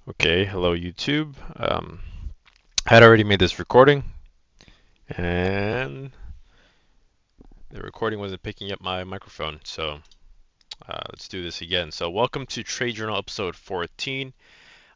Okay, hello YouTube. I had already made this recording, and the recording wasn't picking up my microphone, so let's do this again. So welcome to Trade Journal episode 14.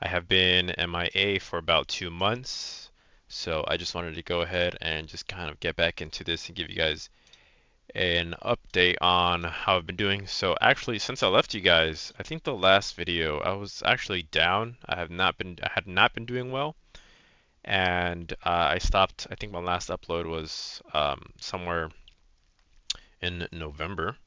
I have been MIA for about 2 months, so I just wanted to go ahead and just kind of get back into this and give you guys an update on how I've been doing. So actually, since I left you guys, I think the last video I was actually down. I had not been doing well. And I stopped. I think my last upload was somewhere in November.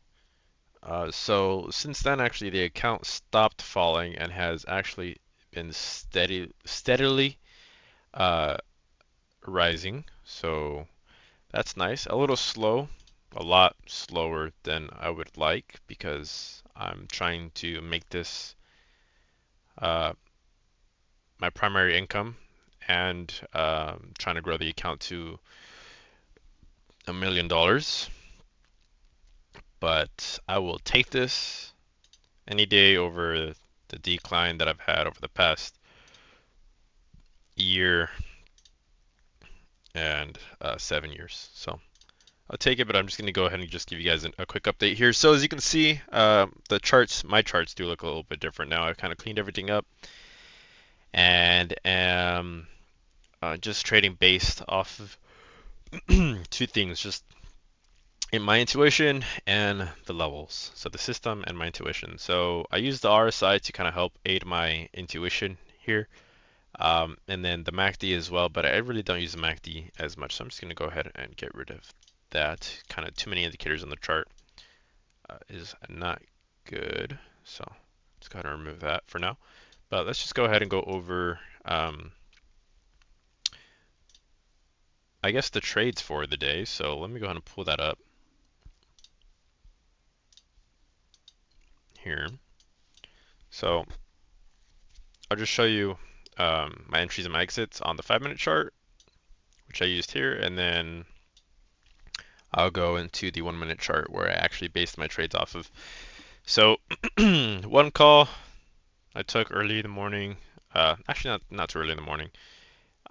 So since then, actually, the account stopped falling and has actually been steadily uh, rising. So that's nice. A little slow, a lot slower than I would like because I'm trying to make this uh, my primary income and trying to grow the account to $1 million. But I will take this any day over the decline that I've had over the past year and 7 years. So I'll take it, but I'm just going to go ahead and just give you guys a quick update here. So as you can see, the charts, my charts do look a little bit different now. I've kind of cleaned everything up and am just trading based off of two things, just in my intuition and the levels. So the system and my intuition. So I use the RSI to kind of help aid my intuition here. And then the MACD as well, but I really don't use the MACD as much. So I'm just going to go ahead and get rid of that. Kind of too many indicators on the chart is not good. So let's go ahead and remove that for now. But let's just go ahead and go over, I guess, the trades for the day. So let me go ahead and pull that up here. So I'll just show you my entries and my exits on the 5-minute chart, which I used here, and then I'll go into the 1-minute chart where I actually based my trades off of. So one call I took early in the morning, actually not too early in the morning,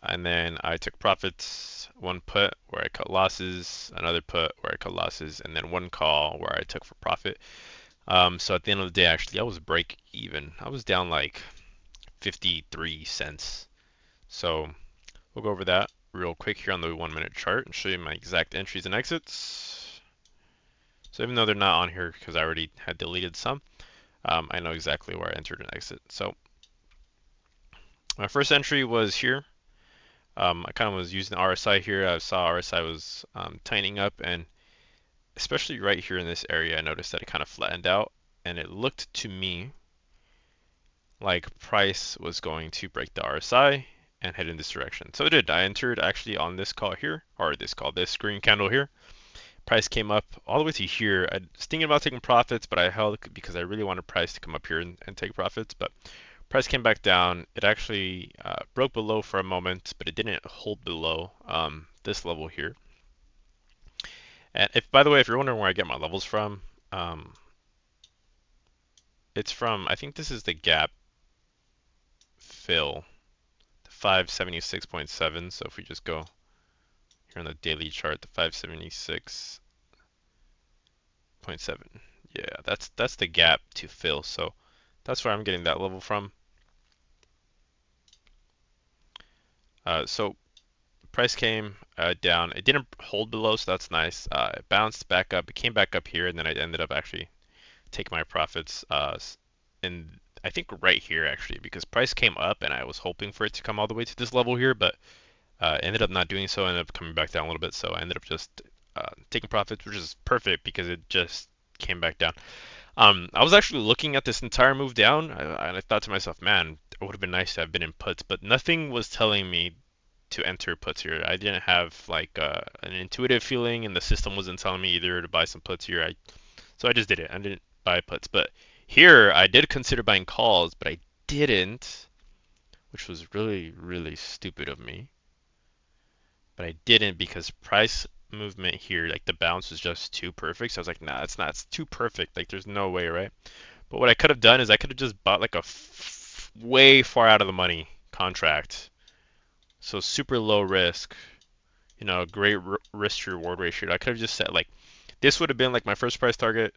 and then I took profits. One put where I cut losses, another put where I cut losses, and then one call where I took for profit. So at the end of the day, actually, I was break even. I was down like 53 cents. So we'll go over that real quick here on the 1-minute chart and show you my exact entries and exits. So even though they're not on here because I already had deleted some, I know exactly where I entered and exit. So my first entry was here. I kind of was using the RSI here. I saw RSI was tightening up, and especially right here in this area, I noticed that it kind of flattened out, and it looked to me like price was going to break the RSI and head in this direction. So it did. I entered actually on this call here, or this green candle here. Price came up all the way to here. I was thinking about taking profits, but I held because I really wanted price to come up here and take profits. But price came back down. It actually broke below for a moment, but it didn't hold below this level here. And if, by the way, if you're wondering where I get my levels from, it's from, I think this is the gap fill, 576.7. So if we just go here on the daily chart, the 576.7. Yeah, that's the gap to fill. So that's where I'm getting that level from. So price came down. It didn't hold below, so that's nice. It bounced back up. It came back up here, and then I ended up actually taking my profits in, I think, right here actually, because price came up, and I was hoping for it to come all the way to this level here, but ended up not doing so. Ended up coming back down a little bit, so I ended up just taking profits, which is perfect because it just came back down. I was actually looking at this entire move down, and I thought to myself, man, it would have been nice to have been in puts, but nothing was telling me to enter puts here. I didn't have like an intuitive feeling, and the system wasn't telling me either to buy some puts here. So I just did it. I didn't buy puts, but here I did consider buying calls, but I didn't, which was really, really stupid of me. But I didn't because price movement here, like the bounce was just too perfect. So I was like, nah, it's not. It's too perfect. Like there's no way, right? But what I could have done is I could have just bought like a way far out of the money contract. So super low risk, great risk to reward ratio. I could have just said like this would have been like my first price target,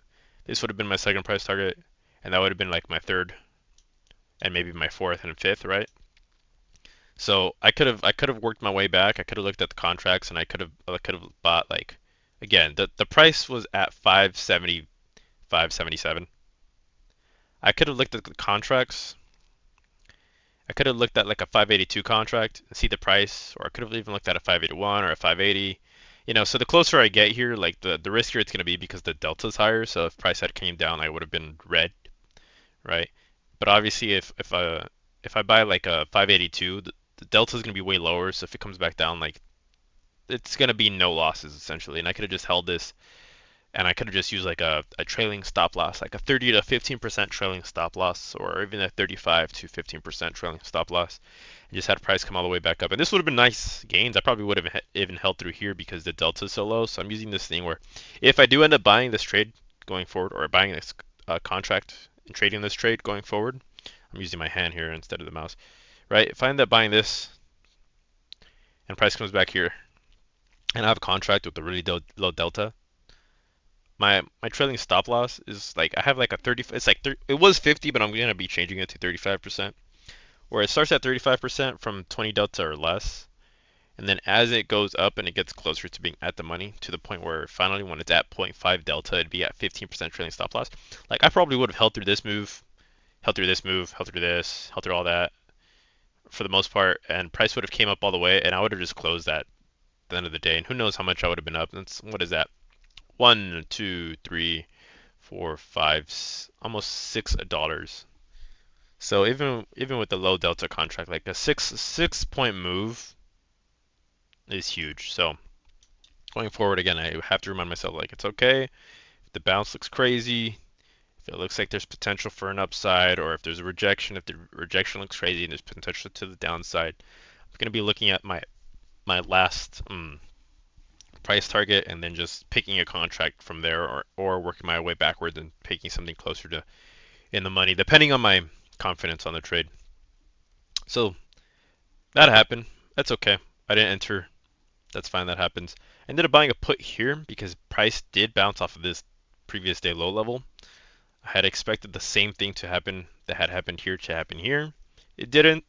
this would have been my second price target, and that would have been like my third and maybe my fourth and fifth, right? So I could have worked my way back. I could have looked at the contracts and I could have bought like again the price was at 570 577. I could have looked at the contracts. I could have looked at like a 582 contract and see the price, or I could have even looked at a 581 or a 580. So the closer I get here, like the riskier it's going to be because the delta's higher. So if price had came down, I would have been red, right? But obviously, if I buy like a 582, the delta is going to be way lower. So if it comes back down, like it's going to be no losses essentially. And I could have just held this, and I could have just used like a trailing stop loss, like a 30 to 15% trailing stop loss, or even a 35 to 15% trailing stop loss, and just had price come all the way back up. And this would have been nice gains. I probably would have even held through here because the delta is so low. So I'm using this thing where if I do end up buying this trade going forward, or buying this contract and trading this trade going forward, I'm using my hand here instead of the mouse, right? If I end up buying this and price comes back here, and I have a contract with a really low delta, my trailing stop loss is like I have like a 30. It's like it was 50, but I'm gonna be changing it to 35%. Where it starts at 35% from 20 delta or less, and then as it goes up and it gets closer to being at the money, to the point where finally when it's at zero point 0.5 delta, it'd be at 15% trailing stop loss. Like I probably would have held through this move, held through this move, held through this, held through all that for the most part, and price would have came up all the way, and I would have just closed that at the end of the day. And who knows how much I would have been up? That's what is that? 1, 2, 3, 4, 5, almost $6. So even with the low delta contract, like a six point move is huge. So going forward again, I have to remind myself like it's okay if the bounce looks crazy, if it looks like there's potential for an upside, or if there's a rejection, if the rejection looks crazy and there's potential to the downside. I'm going to be looking at my last price target and then just picking a contract from there, or working my way backwards and picking something closer to in the money, depending on my confidence on the trade. So that happened. That's okay. I didn't enter. That's fine. That happens. I ended up buying a put here because price did bounce off of this previous day low level. I had expected the same thing to happen that had happened here to happen here. It didn't.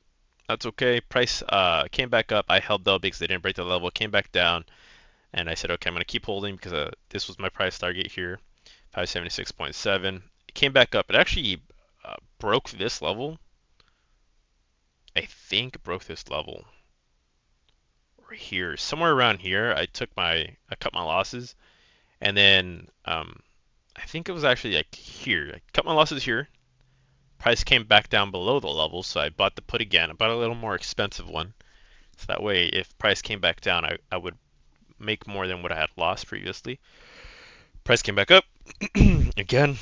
That's okay. Price came back up. I held though because they didn't break the level. Came back down, and I said, okay, I'm gonna keep holding because this was my price target here, 576.7. It came back up. It actually broke this level. I think broke this level or here, somewhere around here. I cut my losses, and then I think it was actually like here. I cut my losses here. Price came back down below the level, so I bought the put again. I bought a little more expensive one, so that way if price came back down, I would make more than what I had lost previously. Price came back up again,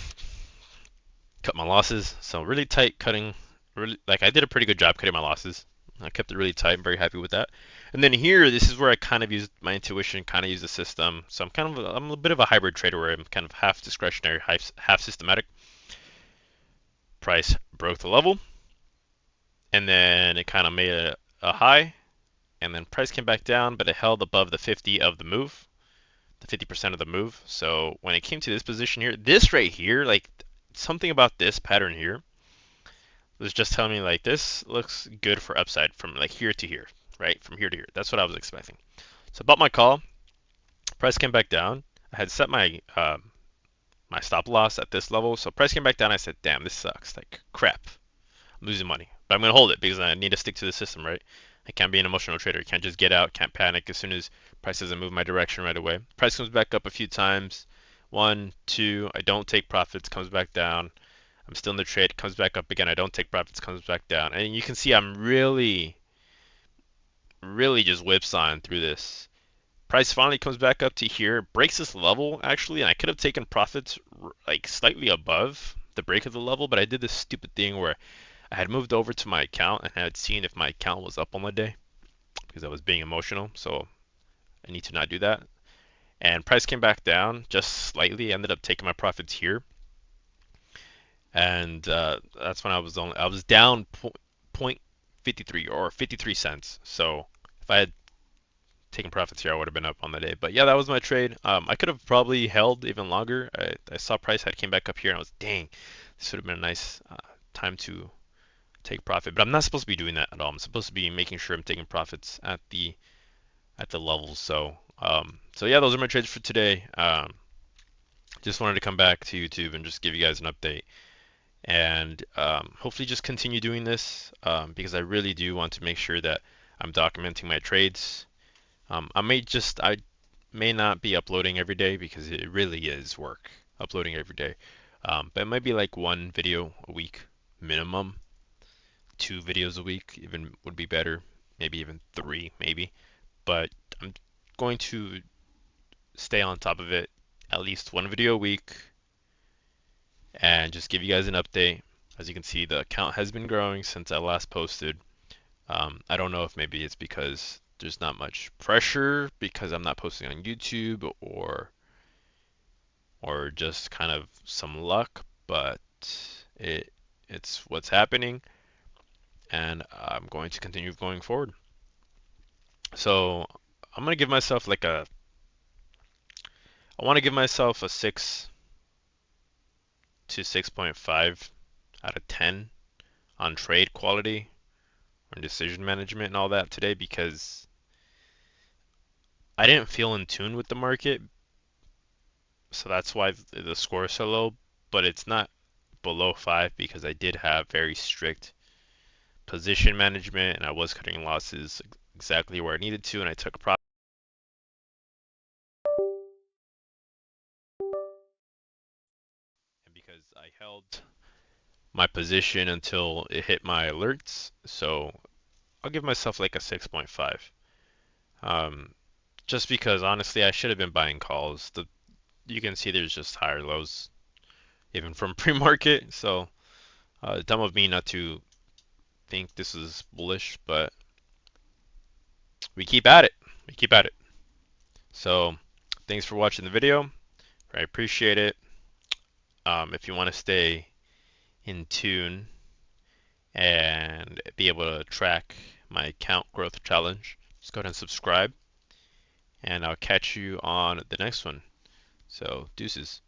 cut my losses. So really tight cutting, really like I did a pretty good job cutting my losses. I kept it really tight. I'm very happy with that. And then here, this is where I kind of used my intuition, kind of used the system. So I'm a bit of a hybrid trader where I'm kind of half discretionary, half systematic. Price broke the level, and then it kind of made a high, and then price came back down, but it held above the 50 of the move, the 50% of the move. So when it came to this position here, this right here, like something about this pattern here was just telling me like this looks good for upside from like here to here, right? From here to here. That's what I was expecting. So I bought my call. Price came back down. I had set my stop loss at this level. So price came back down. I said, damn, this sucks. Like crap. I'm losing money. But I'm gonna hold it because I need to stick to the system, right? I can't be an emotional trader. I can't just get out, can't panic as soon as price doesn't move my direction right away. Price comes back up a few times. One, two, I don't take profits, comes back down. I'm still in the trade, comes back up again. I don't take profits, comes back down. And you can see I'm really, really just whipsawing through this. Price finally comes back up to here, breaks this level actually, and I could have taken profits like slightly above the break of the level, but I did this stupid thing where I had moved over to my account and had seen if my account was up on the day because I was being emotional, so I need to not do that. And price came back down just slightly. I ended up taking my profits here. and that's when I was down point 53 or 53 cents. So if I had taken profits here, I would have been up on the day. But yeah, that was my trade. I could have probably held even longer. I saw price had came back up here, and I was dang, this would have been a nice time to take profit. But I'm not supposed to be doing that at all. I'm supposed to be making sure I'm taking profits at the levels. So yeah, those are my trades for today. Just wanted to come back to YouTube and just give you guys an update, and hopefully just continue doing this because I really do want to make sure that I'm documenting my trades. I may not be uploading every day because it really is work uploading every day. But it might be like one video a week minimum, two videos a week even would be better, maybe even three, maybe. But I'm going to stay on top of it, at least one video a week, and just give you guys an update. As you can see, the account has been growing since I last posted. I don't know if maybe it's because there's not much pressure because I'm not posting on YouTube or just kind of some luck, but it it's what's happening, and I'm going to continue going forward. So I'm gonna give myself like a I want to give myself a 6 to 6.5 out of 10 on trade quality and decision management and all that today because I didn't feel in tune with the market, so that's why the score is so low. But it's not below 5 because I did have very strict position management and I was cutting losses exactly where I needed to, and I took profit because I held my position until it hit my alerts. So I'll give myself like a 6.5. Um, just because honestly, I should have been buying calls. You can see there's just higher lows even from pre-market. So dumb of me not to think this is bullish, but we keep at it. We keep at it. So thanks for watching the video. I appreciate it. If you want to stay in tune and be able to track my account growth challenge, just go ahead and subscribe, and I'll catch you on the next one. So, deuces.